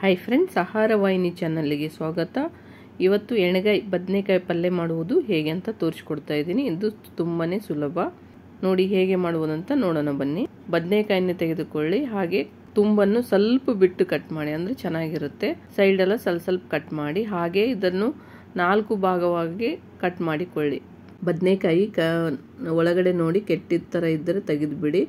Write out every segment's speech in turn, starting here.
Hi friends, ಆಹಾರ ವಾಹಿನಿ ಚಾನಲ್ಗೆ ಸ್ವಾಗತ. ಇವತ್ತು ಎಣ್ಗಾಯಿ ಬದನೆಕಾಯಿ ಪಲ್ಯ ಮಾಡುವುದು ಹೇಗೆ ಅಂತ ತೋರಿಸ್ಕೊಡ್ತಾ ಇದ್ದೀನಿ. ಇದು ತುಂಬಾ ಸುಲಭ. ನೋಡಿ ಹೇಗೆ ಮಾಡುವುದಂತ ನೋಡೋಣ ಬನ್ನಿ. ಬದನೆಕಾಯಿನ ತೆಗೆದುಕೊಳ್ಳಿ, ಹಾಗೆ ತುಂಬನ್ನು ಸ್ವಲ್ಪ ಬಿಟ್ಟು ಕಟ್ ಮಾಡಿ, ಅಂದರೆ ಚೆನ್ನಾಗಿರುತ್ತೆ. ಸೈಡ್ ಎಲ್ಲ ಸ್ವಲ್ಪ ಕಟ್ ಮಾಡಿ, ಹಾಗೆ ಇದನ್ನು 4 ಭಾಗವಾಗಿ ಕಟ್ ಮಾಡಿಕೊಳ್ಳಿ. ಬದನೆಕಾಯಿ ಒಳಗಡೆ ನೋಡಿ ಕೆಟ್ಟಿದ ಥರ ಇದ್ದರೆ ತೆಗೆದುಬಿಡಿ.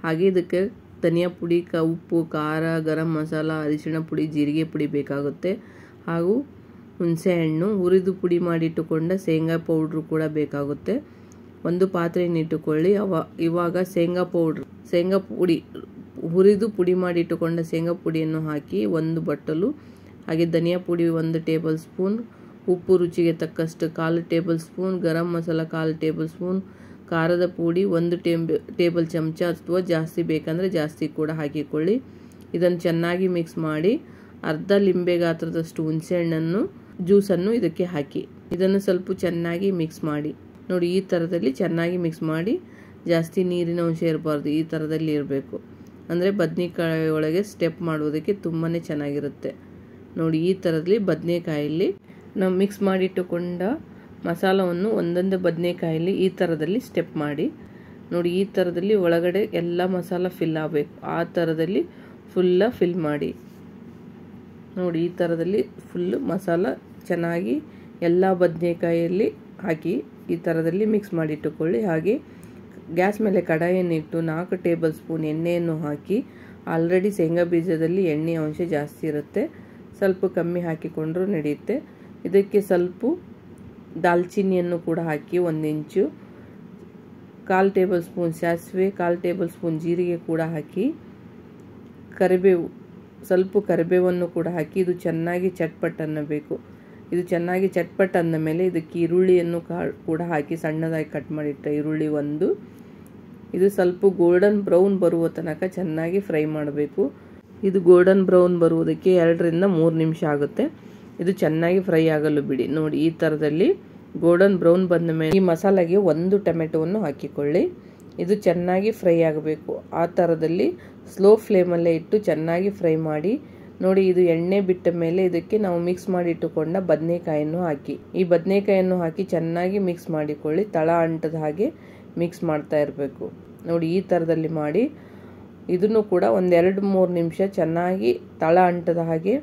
ಹಾಗೆ ಇದಕ್ಕೆ ಧನಿಯಾ ಪುಡಿ, ಉಪ್ಪು, ಖಾರ, ಗರಂ ಮಸಾಲ, ಅರಿಶಿಣ ಪುಡಿ, ಜೀರಿಗೆ ಪುಡಿ ಬೇಕಾಗುತ್ತೆ. ಹಾಗೂ ಹುಣಸೆಹಣ್ಣು, ಹುರಿದು ಪುಡಿ ಮಾಡಿಟ್ಟುಕೊಂಡ ಶೇಂಗಾ ಪೌಡ್ರು ಕೂಡ ಬೇಕಾಗುತ್ತೆ. ಒಂದು ಪಾತ್ರೆಯನ್ನಿಟ್ಟುಕೊಳ್ಳಿ. ಇವಾಗ ಶೇಂಗಾ ಪುಡಿ ಹುರಿದು ಪುಡಿ ಮಾಡಿಟ್ಟುಕೊಂಡ ಶೇಂಗಾ ಪುಡಿಯನ್ನು ಹಾಕಿ 1 ಬಟ್ಟಲು. ಹಾಗೆ ಧನಿಯಾ ಪುಡಿ 1 ಟೇಬಲ್ ಸ್ಪೂನ್, ಉಪ್ಪು ರುಚಿಗೆ ತಕ್ಕಷ್ಟು 1/4 table spoon, garam masala 1/4 table spoon, ಖಾರದ ಪುಡಿ 1 ಟೇಬಲ್ ಚಮಚ ಅಥವಾ ಜಾಸ್ತಿ ಬೇಕಂದರೆ ಜಾಸ್ತಿ ಕೂಡ ಹಾಕಿಕೊಳ್ಳಿ. ಇದನ್ನು ಚೆನ್ನಾಗಿ ಮಿಕ್ಸ್ ಮಾಡಿ ಅರ್ಧ ಲಿಂಬೆ ಗಾತ್ರದಷ್ಟು ಹುಣಸೆಹಣ್ಣನ್ನು ಜ್ಯೂಸನ್ನು ಇದಕ್ಕೆ ಹಾಕಿ ಇದನ್ನು ಸ್ವಲ್ಪ ಚೆನ್ನಾಗಿ ಮಿಕ್ಸ್ ಮಾಡಿ. ನೋಡಿ, ಈ ಥರದಲ್ಲಿ ಚೆನ್ನಾಗಿ ಮಿಕ್ಸ್ ಮಾಡಿ. ಜಾಸ್ತಿ ನೀರಿನ ಅಂಶ ಇರಬಾರ್ದು, ಈ ಥರದಲ್ಲಿ ಇರಬೇಕು. ಅಂದರೆ ಬದನೆಕಾಯಿ ಒಳಗೆ ಸ್ಟೆಪ್ ಮಾಡುವುದಕ್ಕೆ ತುಂಬಾ ಚೆನ್ನಾಗಿರುತ್ತೆ. ನೋಡಿ, ಈ ಥರದಲ್ಲಿ ಬದನೆಕಾಯಲ್ಲಿ ನಾವು ಮಿಕ್ಸ್ ಮಾಡಿಟ್ಟುಕೊಂಡ ಮಸಾಲವನ್ನು ಒಂದೊಂದು ಬದನೆಕಾಯಲ್ಲಿ ಈ ಥರದಲ್ಲಿ ಸ್ಟೆಪ್ ಮಾಡಿ. ನೋಡಿ, ಈ ಥರದಲ್ಲಿ ಒಳಗಡೆ ಎಲ್ಲ ಮಸಾಲ ಫಿಲ್ ಆಗಬೇಕು. ಆ ಥರದಲ್ಲಿ ಫಿಲ್ ಮಾಡಿ. ನೋಡಿ, ಈ ಥರದಲ್ಲಿ ಫುಲ್ಲು ಮಸಾಲ ಚೆನ್ನಾಗಿ ಎಲ್ಲ ಬದನೆಕಾಯಲ್ಲಿ ಹಾಕಿ ಈ ಥರದಲ್ಲಿ ಮಿಕ್ಸ್ ಮಾಡಿಟ್ಟುಕೊಳ್ಳಿ. ಹಾಗೆ ಗ್ಯಾಸ್ ಮೇಲೆ ಕಡಾಯಿಯನ್ನಿಟ್ಟು 4 ಟೇಬಲ್ ಸ್ಪೂನ್ ಎಣ್ಣೆಯನ್ನು ಹಾಕಿ. ಆಲ್ರೆಡಿ ಶೇಂಗಾ ಬೀಜದಲ್ಲಿ ಎಣ್ಣೆ ಅಂಶ ಜಾಸ್ತಿ ಇರುತ್ತೆ, ಸ್ವಲ್ಪ ಕಮ್ಮಿ ಹಾಕಿಕೊಂಡ್ರೂ ನಡೆಯುತ್ತೆ. ಇದಕ್ಕೆ ಸ್ವಲ್ಪ ದಾಲ್ಚಿನ್ನಿಯನ್ನು ಕೂಡ ಹಾಕಿ 1 ಇಂಚು, 1/4 ಟೇಬಲ್ ಸ್ಪೂನ್ ಸಾಸಿವೆ, 1/4 ಟೇಬಲ್ ಸ್ಪೂನ್ ಜೀರಿಗೆ ಕೂಡ ಹಾಕಿ, ಸ್ವಲ್ಪ ಕರಿಬೇವನ್ನು ಕೂಡ ಹಾಕಿ ಇದು ಚೆನ್ನಾಗಿ ಚಟ್ಪಟ್ ಅನ್ನಬೇಕು. ಇದು ಚೆನ್ನಾಗಿ ಚಟ್ಪಟ್ ಅಂದ ಮೇಲೆ ಇದಕ್ಕೆ ಈರುಳ್ಳಿಯನ್ನು ಕೂಡ ಹಾಕಿ ಸಣ್ಣದಾಗಿ ಕಟ್ ಮಾಡಿಟ್ಟ ಈರುಳ್ಳಿ 1. ಇದು ಸ್ವಲ್ಪ ಗೋಲ್ಡನ್ ಬ್ರೌನ್ ಬರುವ ತನಕ ಚೆನ್ನಾಗಿ ಫ್ರೈ ಮಾಡಬೇಕು. ಇದು ಗೋಲ್ಡನ್ ಬ್ರೌನ್ ಬರುವುದಕ್ಕೆ 2 ರಿಂದ 3 ನಿಮಿಷ ಆಗುತ್ತೆ. ಇದು ಚೆನ್ನಾಗಿ ಫ್ರೈ ಆಗಲು ಬಿಡಿ. ನೋಡಿ, ಈ ಥರದಲ್ಲಿ ಗೋಲ್ಡನ್ ಬ್ರೌನ್ ಬಂದ ಮೇಲೆ ಈ ಮಸಾಲೆಗೆ 1 ಟೊಮೆಟೊವನ್ನು ಹಾಕಿಕೊಳ್ಳಿ. ಇದು ಚೆನ್ನಾಗಿ ಫ್ರೈ ಆಗಬೇಕು. ಆ ಥರದಲ್ಲಿ ಸ್ಲೋ ಫ್ಲೇಮಲ್ಲೇ ಇಟ್ಟು ಚೆನ್ನಾಗಿ ಫ್ರೈ ಮಾಡಿ. ನೋಡಿ, ಇದು ಎಣ್ಣೆ ಬಿಟ್ಟ ಮೇಲೆ ಇದಕ್ಕೆ ನಾವು ಮಿಕ್ಸ್ ಮಾಡಿ ಇಟ್ಟುಕೊಂಡ ಬದನೆಕಾಯನ್ನು ಹಾಕಿ. ಈ ಬದನೆಕಾಯನ್ನು ಹಾಕಿ ಚೆನ್ನಾಗಿ ಮಿಕ್ಸ್ ಮಾಡಿಕೊಳ್ಳಿ. ತಳ ಅಂಟದ ಹಾಗೆ ಮಿಕ್ಸ್ ಮಾಡ್ತಾ ಇರಬೇಕು. ನೋಡಿ, ಈ ಥರದಲ್ಲಿ ಮಾಡಿ ಇದನ್ನು ಕೂಡ 1-2-3 ನಿಮಿಷ ಚೆನ್ನಾಗಿ ತಳ ಅಂಟದ ಹಾಗೆ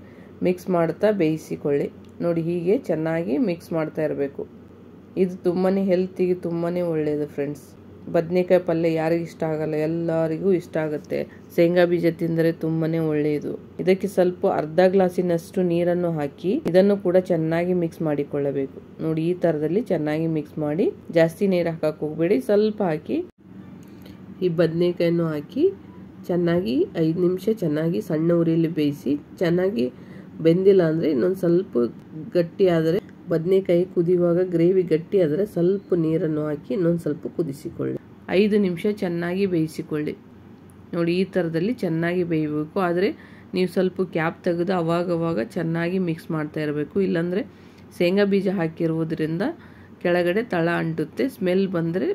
ಮಿಕ್ಸ್ ಮಾಡ್ತಾ ಬೇಯಿಸಿಕೊಳ್ಳಿ. ನೋಡಿ, ಹೀಗೆ ಚೆನ್ನಾಗಿ ಮಿಕ್ಸ್ ಮಾಡ್ತಾ ಇರಬೇಕು. ಇದು ತುಂಬಾ ಹೆಲ್ತಿಗೆ ತುಂಬಾ ಒಳ್ಳೆಯದು ಫ್ರೆಂಡ್ಸ್. ಬದನೆಕಾಯಿ ಪಲ್ಯ ಯಾರಿಗೂ ಇಷ್ಟ ಆಗಲ್ಲ, ಎಲ್ಲರಿಗೂ ಇಷ್ಟ ಆಗುತ್ತೆ. ಶೇಂಗಾ ಬೀಜ ತಿಂದರೆ ತುಂಬಾ ಒಳ್ಳೆಯದು. ಇದಕ್ಕೆ ಸ್ವಲ್ಪ ಅರ್ಧ ಗ್ಲಾಸಿನಷ್ಟು ನೀರನ್ನು ಹಾಕಿ ಇದನ್ನು ಕೂಡ ಚೆನ್ನಾಗಿ ಮಿಕ್ಸ್ ಮಾಡಿಕೊಳ್ಳಬೇಕು. ನೋಡಿ, ಈ ಥರದಲ್ಲಿ ಚೆನ್ನಾಗಿ ಮಿಕ್ಸ್ ಮಾಡಿ. ಜಾಸ್ತಿ ನೀರು ಹಾಕಕ್ಕೆ ಹೋಗಬೇಡಿ, ಸ್ವಲ್ಪ ಹಾಕಿ ಈ ಬದನೆಕಾಯನ್ನು ಹಾಕಿ ಚೆನ್ನಾಗಿ 5 ನಿಮಿಷ ಚೆನ್ನಾಗಿ ಸಣ್ಣ ಉರಿಯಲ್ಲಿ ಬೇಯಿಸಿ. ಚೆನ್ನಾಗಿ ಬೆಂದಿಲ್ಲ ಅಂದರೆ ಇನ್ನೊಂದು ಸ್ವಲ್ಪ ಗಟ್ಟಿ ಆದರೆ, ಬದನೆಕಾಯಿ ಕುದಿಯುವಾಗ ಗ್ರೇವಿ ಗಟ್ಟಿ ಆದರೆ ಸ್ವಲ್ಪ ನೀರನ್ನು ಹಾಕಿ ಇನ್ನೊಂದು ಸ್ವಲ್ಪ ಕುದಿಸಿಕೊಳ್ಳಿ. 5 ನಿಮಿಷ ಚೆನ್ನಾಗಿ ಬೇಯಿಸಿಕೊಳ್ಳಿ. ನೋಡಿ, ಈ ಥರದಲ್ಲಿ ಚೆನ್ನಾಗಿ ಬೇಯಬೇಕು. ಆದರೆ ನೀವು ಸ್ವಲ್ಪ ಕ್ಯಾಪ್ ತೆಗೆದು ಅವಾಗವಾಗ ಚೆನ್ನಾಗಿ ಮಿಕ್ಸ್ ಮಾಡ್ತಾ ಇರಬೇಕು. ಇಲ್ಲಾಂದರೆ ಶೇಂಗಾ ಬೀಜ ಹಾಕಿರುವುದರಿಂದ ಕೆಳಗಡೆ ತಳ ಅಂಟುತ್ತೆ. ಸ್ಮೆಲ್ ಬಂದರೆ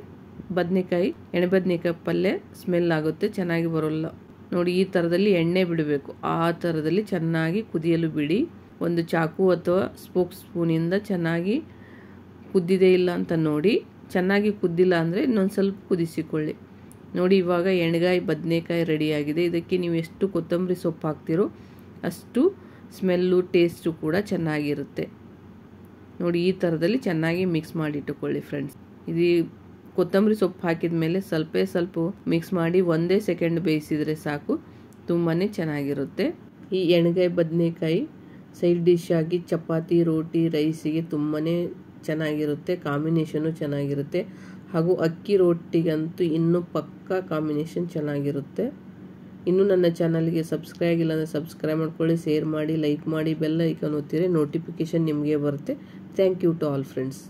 ಎಣ್ಣೆ ಬದನೆಕಾಯಿ ಪಲ್ಯ ಸ್ಮೆಲ್ ಆಗುತ್ತೆ, ಚೆನ್ನಾಗಿ ಬರೋಲ್ಲ. ನೋಡಿ, ಈ ಥರದಲ್ಲಿ ಎಣ್ಣೆ ಬಿಡಬೇಕು. ಆ ಥರದಲ್ಲಿ ಚೆನ್ನಾಗಿ ಕುದಿಯಲು ಬಿಡಿ. ಒಂದು ಚಾಕು ಅಥವಾ ಸ್ಪೂನಿಂದ ಚೆನ್ನಾಗಿ ಕುದ್ದಿದೆ ಇಲ್ಲ ಅಂತ ನೋಡಿ. ಚೆನ್ನಾಗಿ ಕುದ್ದಿಲ್ಲ ಅಂದರೆ ಇನ್ನೊಂದು ಸ್ವಲ್ಪ ಕುದಿಸಿಕೊಳ್ಳಿ. ನೋಡಿ, ಇವಾಗ ಎಣ್ಗಾಯಿ ಬದನೆಕಾಯಿ ರೆಡಿಯಾಗಿದೆ. ಇದಕ್ಕೆ ನೀವು ಎಷ್ಟು ಕೊತ್ತಂಬರಿ ಸೊಪ್ಪು ಹಾಕ್ತಿರೋ ಅಷ್ಟು ಸ್ಮೆಲ್ಲು ಟೇಸ್ಟು ಕೂಡ ಚೆನ್ನಾಗಿರುತ್ತೆ. ನೋಡಿ, ಈ ಥರದಲ್ಲಿ ಚೆನ್ನಾಗಿ ಮಿಕ್ಸ್ ಮಾಡಿಟ್ಟುಕೊಳ್ಳಿ ಫ್ರೆಂಡ್ಸ್. ಇದು ಕೊತ್ತಂಬರಿ ಸೊಪ್ಪು ಹಾಕಿದ ಮೇಲೆ ಸ್ವಲ್ಪ ಮಿಕ್ಸ್ ಮಾಡಿ 1 ಸೆಕೆಂಡ್ ಬೇಯಿಸಿದರೆ ಸಾಕು, ತುಂಬಾ ಚೆನ್ನಾಗಿರುತ್ತೆ. ಈ ಎಣ್ಗಾಯಿ ಬದನೆಕಾಯಿ ಸೈಡ್ ಡಿಶ್ ಆಗಿ ಚಪಾತಿ, ರೋಟಿ, ರೈಸಿಗೆ ತುಂಬಾ ಚೆನ್ನಾಗಿರುತ್ತೆ. ಕಾಂಬಿನೇಷನು ಚೆನ್ನಾಗಿರುತ್ತೆ. ಹಾಗೂ ಅಕ್ಕಿ ರೊಟ್ಟಿಗಂತೂ ಇನ್ನೂ ಪಕ್ಕಾ ಕಾಂಬಿನೇಷನ್ ಚೆನ್ನಾಗಿರುತ್ತೆ. ಇನ್ನೂ ನನ್ನ ಚಾನಲ್ಗೆ ಸಬ್ಸ್ಕ್ರೈಬ್ ಆಗಿಲ್ಲ ಅಂದರೆ ಸಬ್ಸ್ಕ್ರೈಬ್ ಮಾಡ್ಕೊಳ್ಳಿ, ಶೇರ್ ಮಾಡಿ, ಲೈಕ್ ಮಾಡಿ, ಬೆಲ್ ಐಕಾನ್ ಒತ್ತಿದ್ರೆ ನೋಟಿಫಿಕೇಶನ್ ನಿಮಗೆ ಬರುತ್ತೆ. Thank you to all friends.